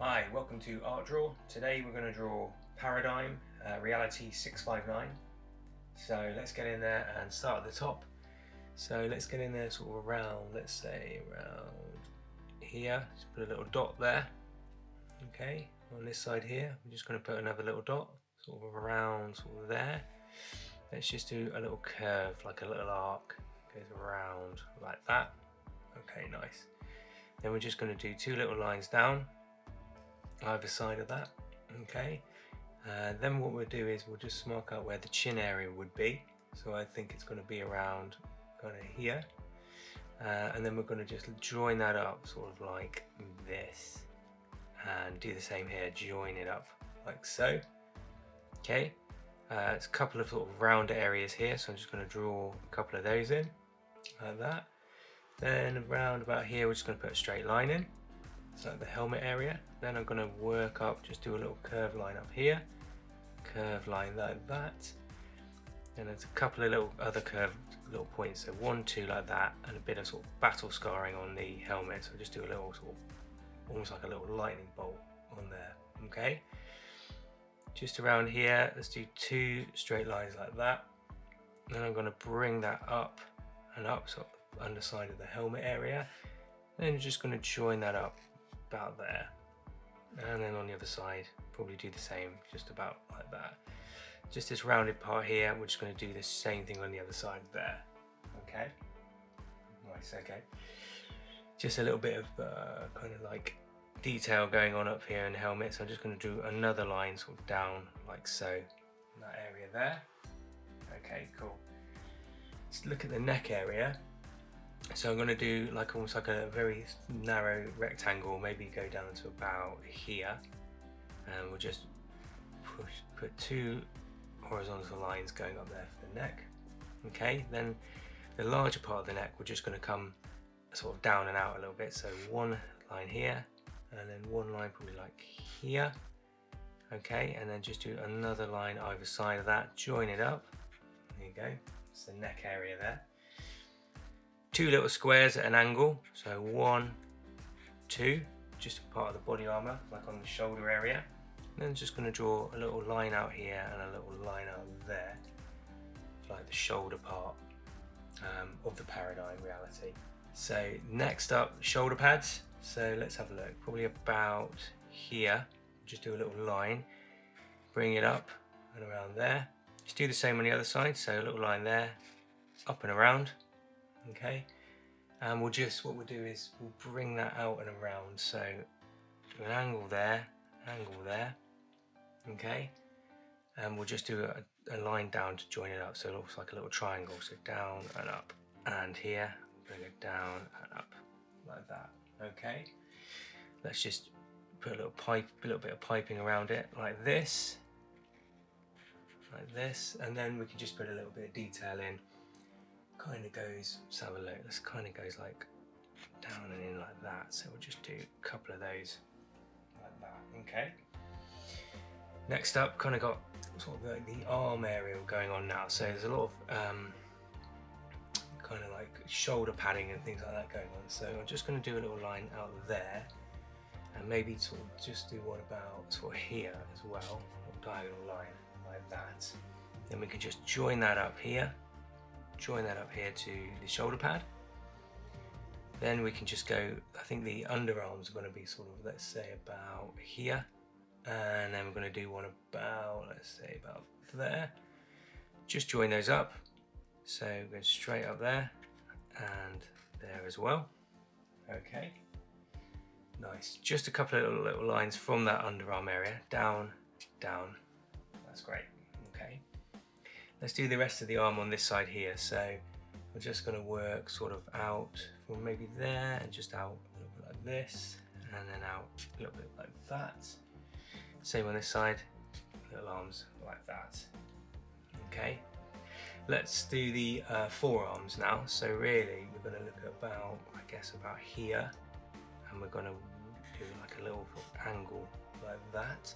Hi, welcome to Art Draw. Today we're going to draw Paradigm Reality 659. So let's get in there and start at the top. So let's get in there sort of around, let's say around here. Just put a little dot there. Okay, on this side here, we're just going to put another little dot sort of around sort of there. Let's just do a little curve, like a little arc, goes around like that. Okay, nice. Then we're just going to do two little lines down either side of that. Okay, then what we'll do is we'll just mark out where the chin area would be. So I think it's going to be around kind of here, and then we're going to just join that up sort of like this, and do the same here, join it up like so. Okay, it's a couple of sort of round areas here, so I'm just going to draw a couple of those in like that. Then around about here we're just going to put a straight line in, so the helmet area. Then I'm going to work up, just do a little curve line up here, curve line like that, and there's a couple of little other curved little points, so 1, 2 like that, and a bit of sort of battle scarring on the helmet, so just do a little sort of almost like a little lightning bolt on there. Okay, just around here let's do 2 straight lines like that. Then I'm going to bring that up and up, so the underside of the helmet area, and then you're just going to join that up about there, and then on the other side probably do the same, just about like that. Just this rounded part here, we're just going to do the same thing on the other side there. Okay, nice. Okay, just a little bit of kind of like detail going on up here in the helmet, so I'm just going to do another line sort of down like so in that area there. Okay, cool. Let's look at the neck area. So I'm going to do like almost like a very narrow rectangle, maybe go down to about here, and we'll just put 2 horizontal lines going up there for the neck. Okay, then the larger part of the neck, we're just going to come sort of down and out a little bit, so 1 line here, and then 1 line probably like here. Okay, and then just do another line either side of that, join it up. There you go, it's the neck area there. 2 little squares at an angle, so 1, 2, just a part of the body armor, like on the shoulder area. And then just going to draw a little line out here and a little line out there, like the shoulder part of the Paradigm Reality. So next up, shoulder pads. So let's have a look, probably about here. Just do a little line, bring it up and around there. Just do the same on the other side, so a little line there, up and around. Okay, and what we'll do is we'll bring that out and around, so an angle there, okay, and we'll just do a line down to join it up, so it looks like a little triangle, so down and up, and here bring it down and up like that. Okay, let's just put a little bit of piping around it like this, and then we can just put a little bit of detail in. Kind of goes, let's have a look, this kind of goes like down and in like that, so we'll just do a couple of those like that. Okay, next up, kind of got sort of like the arm area going on now, so there's a lot of kind of like shoulder padding and things like that going on, so I'm just going to do a little line out there, and maybe sort of just do one about sort of here as well, a diagonal line like that. Then we can just join that up here, to the shoulder pad. Then we can just go, I think the underarms are going to be sort of, let's say about here, and then we're going to do one about, let's say about there. Just join those up, so go straight up there and there as well. Okay, nice. Just a couple of little lines from that underarm area, down, that's great. Okay, let's do the rest of the arm on this side here. So we're just going to work sort of out from maybe there and just out a little bit like this, and then out a little bit like that. Same on this side, little arms like that. Okay, let's do the forearms now. So really we're going to look at about, I guess about here, and we're going to do like a little angle like that.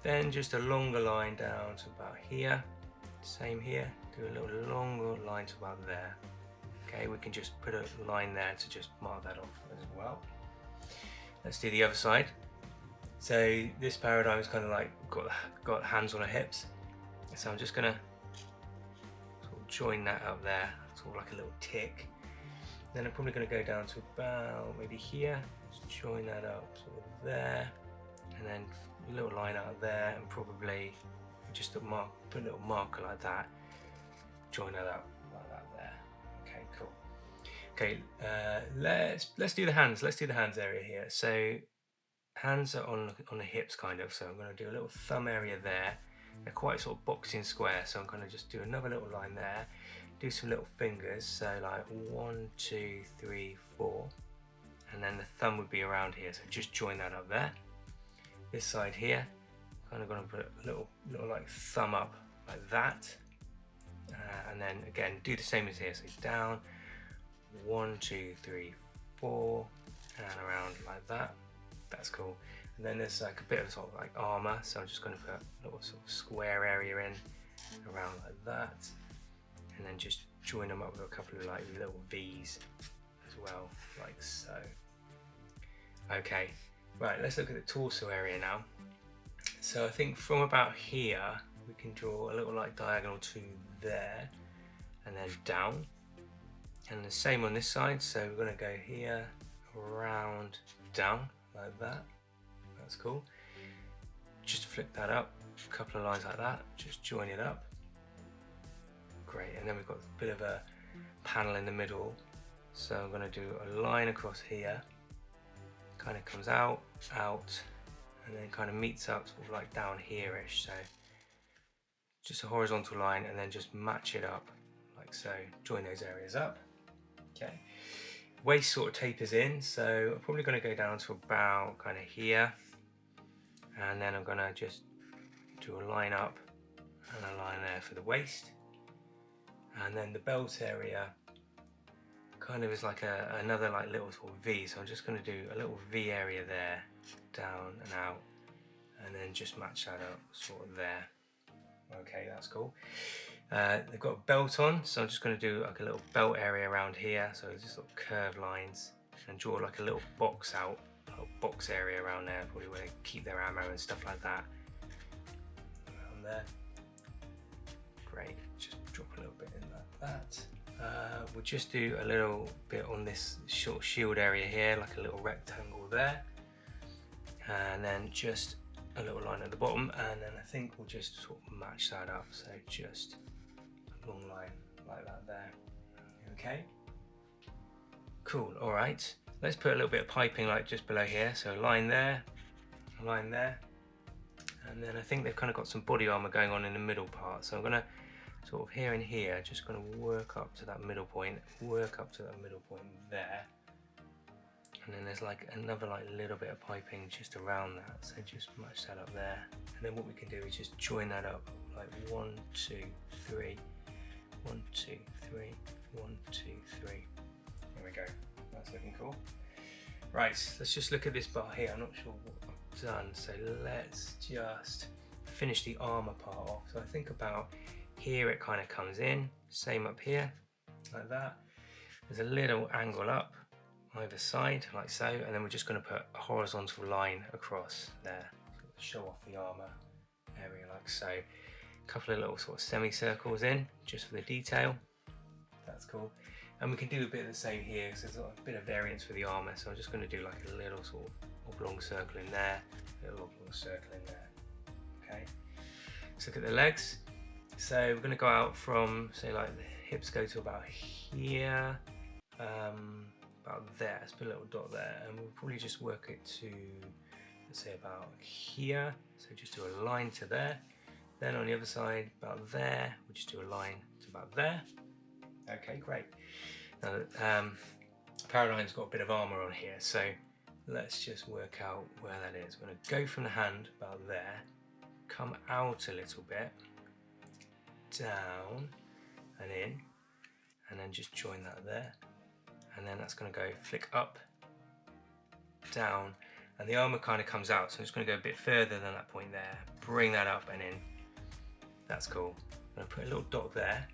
Then just a longer line down to about here. Same here, do a little longer line to about there. Okay, we can just put a line there to just mark that off as well. Let's do the other side. So this paradigm is kind of like got hands on her hips. So I'm just gonna sort of join that up there, sort of like a little tick. Then I'm probably gonna go down to about maybe here, just join that up sort of there, and then a little line out there, and probably just put a little marker like that, join that up like that there. Okay, cool. Okay, let's do the hands. Let's do the hands area here. So hands are on the hips kind of. So I'm going to do a little thumb area there. They're quite sort of boxing square. So I'm going to just do another little line there. Do some little fingers. So like 1, 2, 3, 4, and then the thumb would be around here. So just join that up there. This side here, kind of going to put a little like thumb up like that. And then again, do the same as here. So down, 1, 2, 3, 4, and around like that. That's cool. And then there's like a bit of sort of like armor. So I'm just going to put a little sort of square area in around like that. And then just join them up with a couple of like little V's as well, like so. Okay, right, let's look at the torso area now. So I think from about here, we can draw a little like diagonal to there and then down. And the same on this side, so we're going to go here, around, down, like that. That's cool. Just flick that up, a couple of lines like that, just join it up. Great, and then we've got a bit of a panel in the middle. So I'm going to do a line across here, kind of comes out, and then kind of meets up sort of like down here-ish. So just a horizontal line and then just match it up like so, join those areas up. Okay, waist sort of tapers in, so I'm probably going to go down to about kind of here, and then I'm going to just do a line up and a line there for the waist. And then the belt area kind of is like another like little sort of V, so I'm just going to do a little V area there, down and out, and then just match that up sort of there. Okay, that's cool. They've got a belt on, so I'm just going to do like a little belt area around here, so just sort of curved lines, and draw like a little box out, a little box area around there, probably where they keep their ammo and stuff like that. Around there. Great, just drop a little bit in like that. We'll just do a little bit on this short shield area here, like a little rectangle there, and then just a little line at the bottom, and then I think we'll just sort of match that up, so just a long line like that there. Okay, cool. All right, let's put a little bit of piping like just below here, so a line there, a line there, and then I think they've kind of got some body armor going on in the middle part, so I'm going to sort of here and here, just going to work up to that middle point, work up to that middle point there, and then there's like another like little bit of piping just around that, so just match that up there. And then what we can do is just join that up like 1, 2, 3, 1, 2, 3, 1, 2, 3. There we go, that's looking cool. Right, let's just look at this bar here. I'm not sure what I've done, so let's just finish the armor part off. So I think about here it kind of comes in, same up here, like that. There's a little angle up either side, like so, and then we're just going to put a horizontal line across there, to show off the armor area like so. A couple of little sort of semicircles in, just for the detail. That's cool. And we can do a bit of the same here, because there's a bit of variance for the armor, so I'm just going to do like a little sort of oblong circle in there, a little oblong circle in there. Okay, let's look at the legs. So we're going to go out from, say like the hips go to about here, about there, let's put a little dot there, and we'll probably just work it to, let's say about here, so just do a line to there. Then on the other side, about there, we'll just do a line to about there. Okay, great. Now, Paradigm's got a bit of armor on here, so let's just work out where that is. We're going to go from the hand about there, come out a little bit, down and in, and then just join that there, and then that's going to go flick up, down, and the armor kind of comes out, so I'm just going to go a bit further than that point there, bring that up and in. That's cool. I'm going to put a little dot there,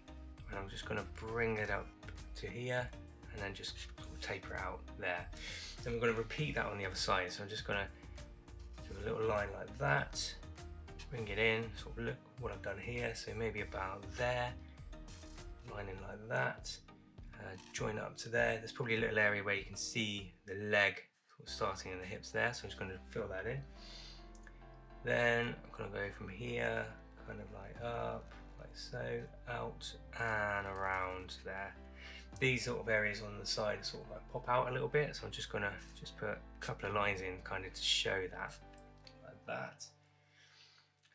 and I'm just going to bring it up to here, and then just sort of taper it out there. Then we're going to repeat that on the other side, so I'm just going to do a little line like that, bring it in, sort of look what I've done here, so maybe about there, line in like that, join up to there. There's probably a little area where you can see the leg sort of starting in the hips there, so I'm just going to fill that in. Then I'm going to go from here, kind of like up, like so, out and around there. These sort of areas on the side sort of like pop out a little bit, so I'm just going to put a couple of lines in kind of to show that, like that.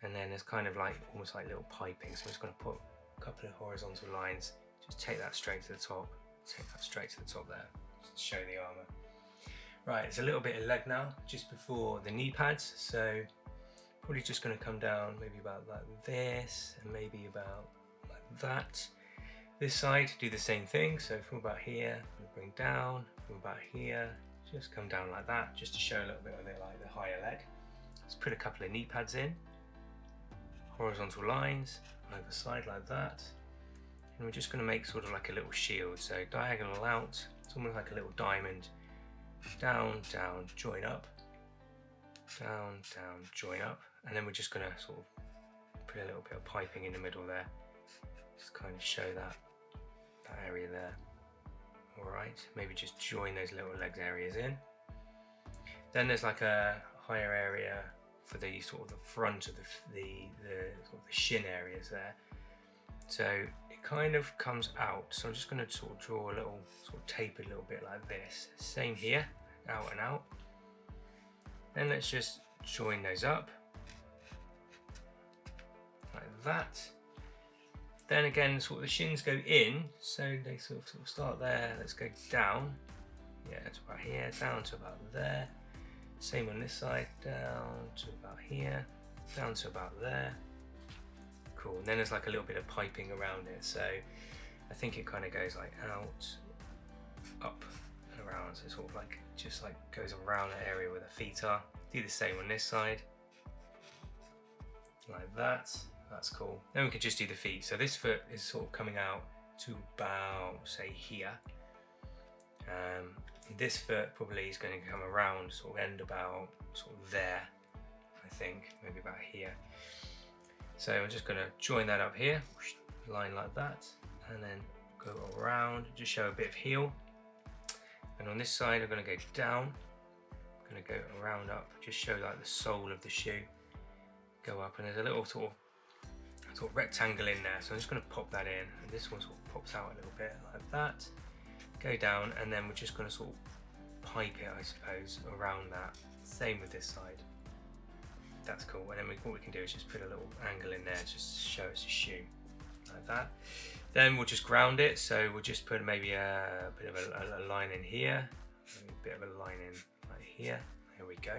And then there's kind of like almost like little piping, so I'm just going to put a couple of horizontal lines, just take that straight to the top, take that straight to the top there, just to show the armour. Right, it's a little bit of leg now, just before the knee pads, so probably just going to come down maybe about like this, and maybe about like that. This side, do the same thing, so from about here, bring down, from about here, just come down like that, just to show a little bit of it like the higher leg. Let's put a couple of knee pads in, horizontal lines, either side like that, and we're just going to make sort of like a little shield, so diagonal out, it's almost like a little diamond, down, down, join up, down, down, join up, and then we're just going to sort of put a little bit of piping in the middle there, just kind of show that area there. Alright, maybe just join those little legs areas in. Then there's like a higher area for the sort of the front of the sort of the shin areas there. So it kind of comes out, so I'm just going to sort of draw a little sort of tapered little bit like this. Same here, out and out. Then let's just join those up like that. Then again, sort of the shins go in, so they sort of start there. Let's go down, yeah, to about here, down to about there. Same on this side, down to about here, down to about there. Cool, and then there's like a little bit of piping around it, so I think it kind of goes like out, up and around, so it sort of like just like goes around the area where the feet are. Do the same on this side, like that. That's cool. Then we could just do the feet. So this foot is sort of coming out to about, say, here. This foot probably is going to come around, sort of end about sort of there, I think, maybe about here. So I'm just going to join that up here, line like that, and then go around, just show a bit of heel. And on this side, I'm going to go down, I'm going to go around up, just show like the sole of the shoe, go up, and there's a little sort of rectangle in there, so I'm just going to pop that in, and this one sort of pops out a little bit like that, go down, and then we're just going to sort of pipe it, I suppose, around that. Same with this side. That's cool. And then what we can do is just put a little angle in there just to show it's a shoe like that. Then we'll just ground it, so we'll just put maybe a bit of a line in here, maybe a bit of a line in right here. There we go,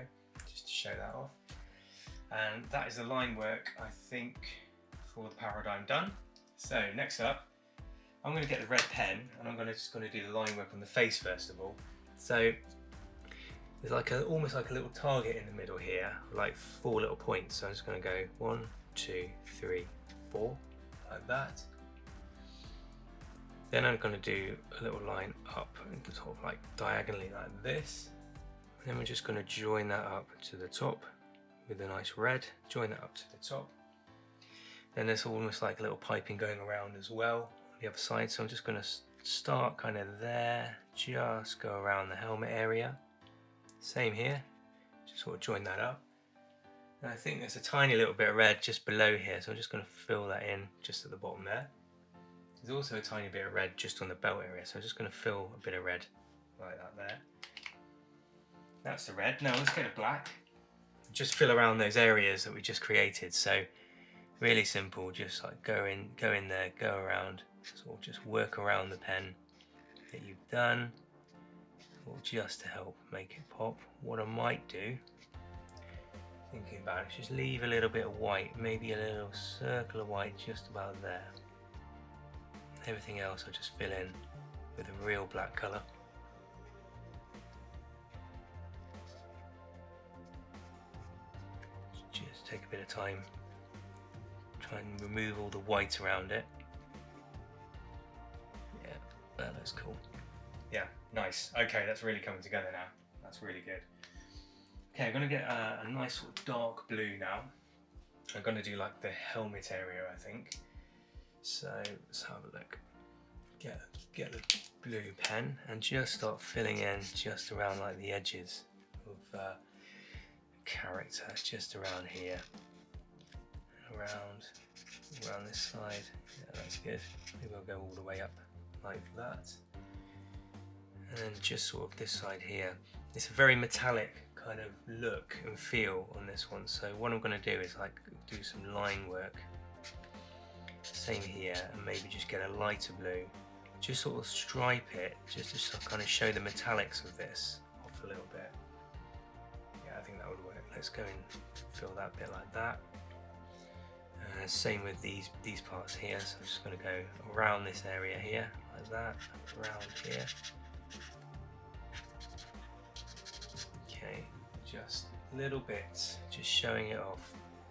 just to show that off. And that is the line work, I think, for the paradigm done. So next up, I'm going to get the red pen, and I'm just going to do the line work on the face first of all. So there's like almost like a little target in the middle here, like 4 little points. So I'm just going to go 1, 2, 3, 4, like that. Then I'm going to do a little line up and sort of like diagonally like this. And then we're just going to join that up to the top with a nice red. Join that up to the top. Then there's almost like a little piping going around as well on the other side. So I'm just going to start kind of there, just go around the helmet area. Same here, just sort of join that up. And I think there's a tiny little bit of red just below here, so I'm just going to fill that in just at the bottom there. There's also a tiny bit of red just on the belt area, so I'm just going to fill a bit of red like that there. That's the red. Now let's get a black. Just fill around those areas that we just created. So really simple, just like go in there, go around, sort of just work around the pen that you've done, or just to help make it pop. What I might do, thinking about it, is just leave a little bit of white, maybe a little circle of white just about there. Everything else I'll just fill in with a real black colour. Just take a bit of time. Try and remove all the white around it. Yeah, that looks cool. Yeah, nice. Okay, that's really coming together now. That's really good. Okay, I'm going to get a nice sort of dark blue now. I'm going to do like the helmet area, I think. So let's have a look. Get the blue pen and just start filling in just around like the edges of character, just around here, around this side. Yeah, that's good. Maybe I'll go all the way up like that. And then just sort of this side here. It's a very metallic kind of look and feel on this one. So what I'm going to do is like do some line work. Same here, and maybe just get a lighter blue. Just sort of stripe it, just to kind of show the metallics of this off a little bit. Yeah, I think that would work. Let's go and fill that bit like that. Same with these parts here. So I'm just going to go around this area here, like that, around here. Okay, just little bits, just showing it off.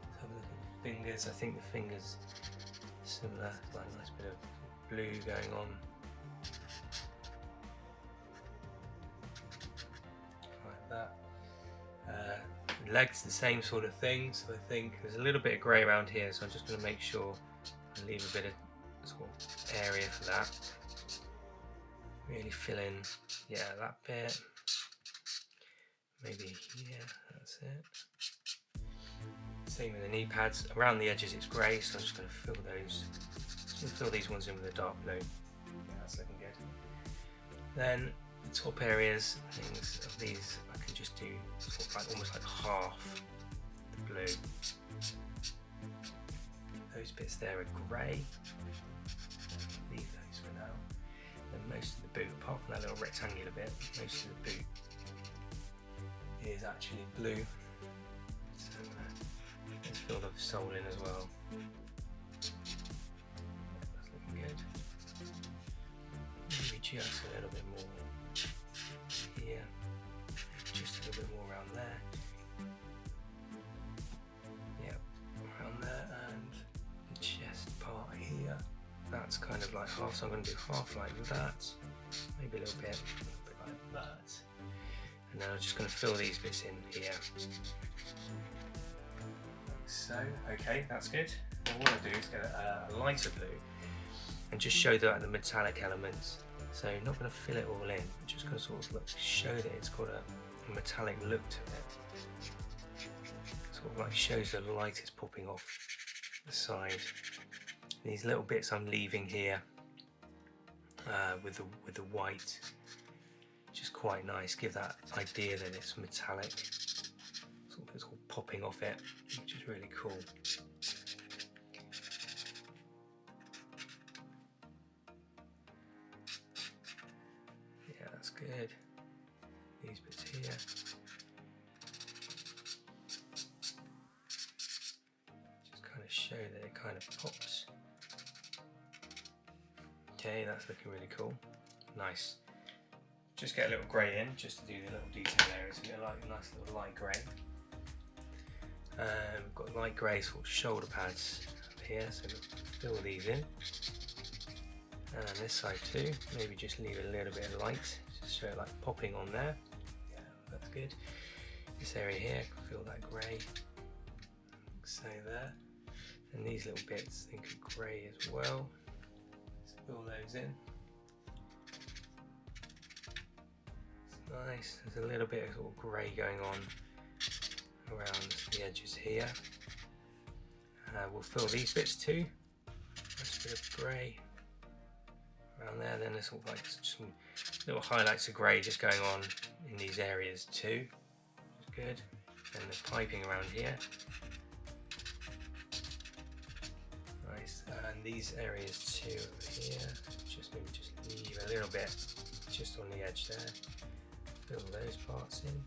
Let's have a look at the fingers. I think the fingers similar, like a nice bit of blue going on. Like that. Legs, the same sort of thing, so I think there's a little bit of grey around here, so I'm just going to make sure I leave a bit of sort of area for that. Really fill in, yeah, that bit. Maybe here, that's it. Same with the knee pads. Around the edges it's grey, so I'm just going to fill those. Just going to fill these ones in with a dark blue. Yeah, that's looking good. Then the top areas, things of these, I can just do sort of like almost like half the blue. Those bits there are grey. Leave those for now. Then most of the boot, apart from that little rectangular bit, most of the boot is actually blue. So let's fill the sole in as well. That's looking good. Maybe just a little bit more here, just a little bit more around there. Yeah, around there, and the chest part here. That's kind of like half, so I'm going to do half like that, maybe a little bit like that. And now I'm just going to fill these bits in here. Like so. Okay, that's good. And what I do is get a lighter blue and just show the metallic elements. So I'm not going to fill it all in, I'm just going to sort of show that it's got a metallic look to it. Sort of like shows the light is popping off the side. These little bits I'm leaving here with the white, just quite nice. Give that idea that it's metallic. Sort of it's all popping off it, which is really cool. Yeah, that's good. These bits here. Just kind of show that it kind of pops. Okay, that's looking really cool. Nice. Just get a little grey in, just to do the little detail areas. So get a nice little light grey. We've got light grey sort of shoulder pads up here, so we'll fill these in. And this side too, maybe just leave a little bit of light, just show it like popping on there. Yeah, that's good. This area here, fill that grey. So there. And these little bits, think of grey as well. Let's fill those in. Nice, there's a little bit of sort of grey going on around the edges here. We'll fill these bits too. Nice bit of grey around there. Then there's sort of like some little highlights of grey just going on in these areas too. Good. And the piping around here. Nice. And these areas too over here. Just maybe just leave a little bit just on the edge there. Fill those parts in.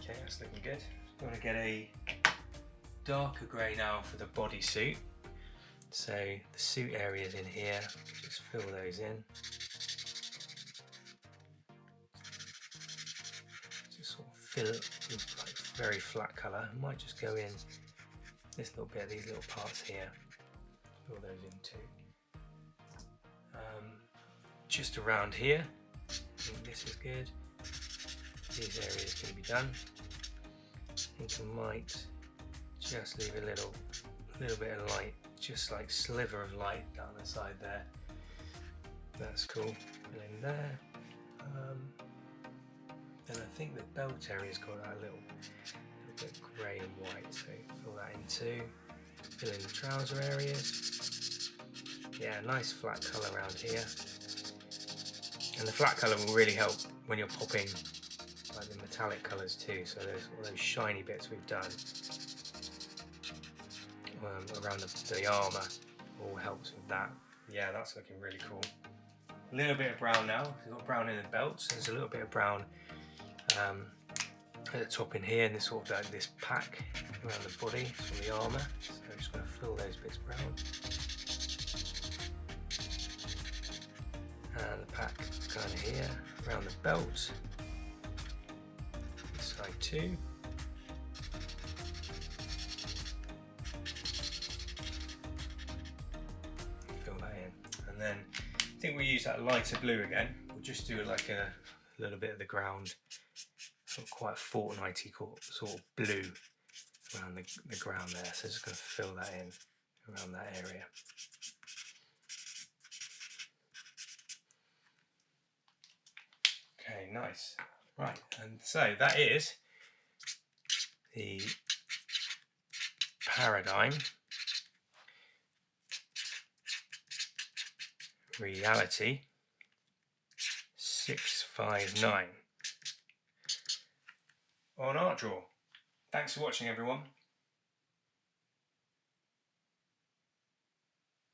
Okay, that's looking good. I'm going to get a darker grey now for the bodysuit. So the suit areas in here, just fill those in. Just sort of fill it with like very flat colour. I might just go in this little bit, these little parts here. Fill those in too. Just around here, I think this is good. These areas can be done. I think I might just leave a little bit of light, just like sliver of light down the side there. That's cool. Fill in there. And I think the belt area's got that little bit of grey and white, so fill that in too. Fill in the trouser areas. Yeah, nice flat colour around here. And the flat colour will really help when you're popping like the metallic colours too, so there's all those shiny bits we've done around the armour all helps with that. Yeah, that's looking really cool. A little bit of brown now, we've got brown in the belts, there's a little bit of brown at the top in here, and this sort of like this pack around the body from the armour, so I'm just going to fill those bits brown. And the pack kind of here around the belt, this side too. Fill that in, and then I think we'll use that lighter blue again. We'll just do like a little bit of the ground, sort of quite a Fortnite-y sort of blue around the ground there. So just going to fill that in around that area. Okay, nice. Right, and so that is the Paradigm Reality 659 on Art Draw. Thanks for watching, everyone.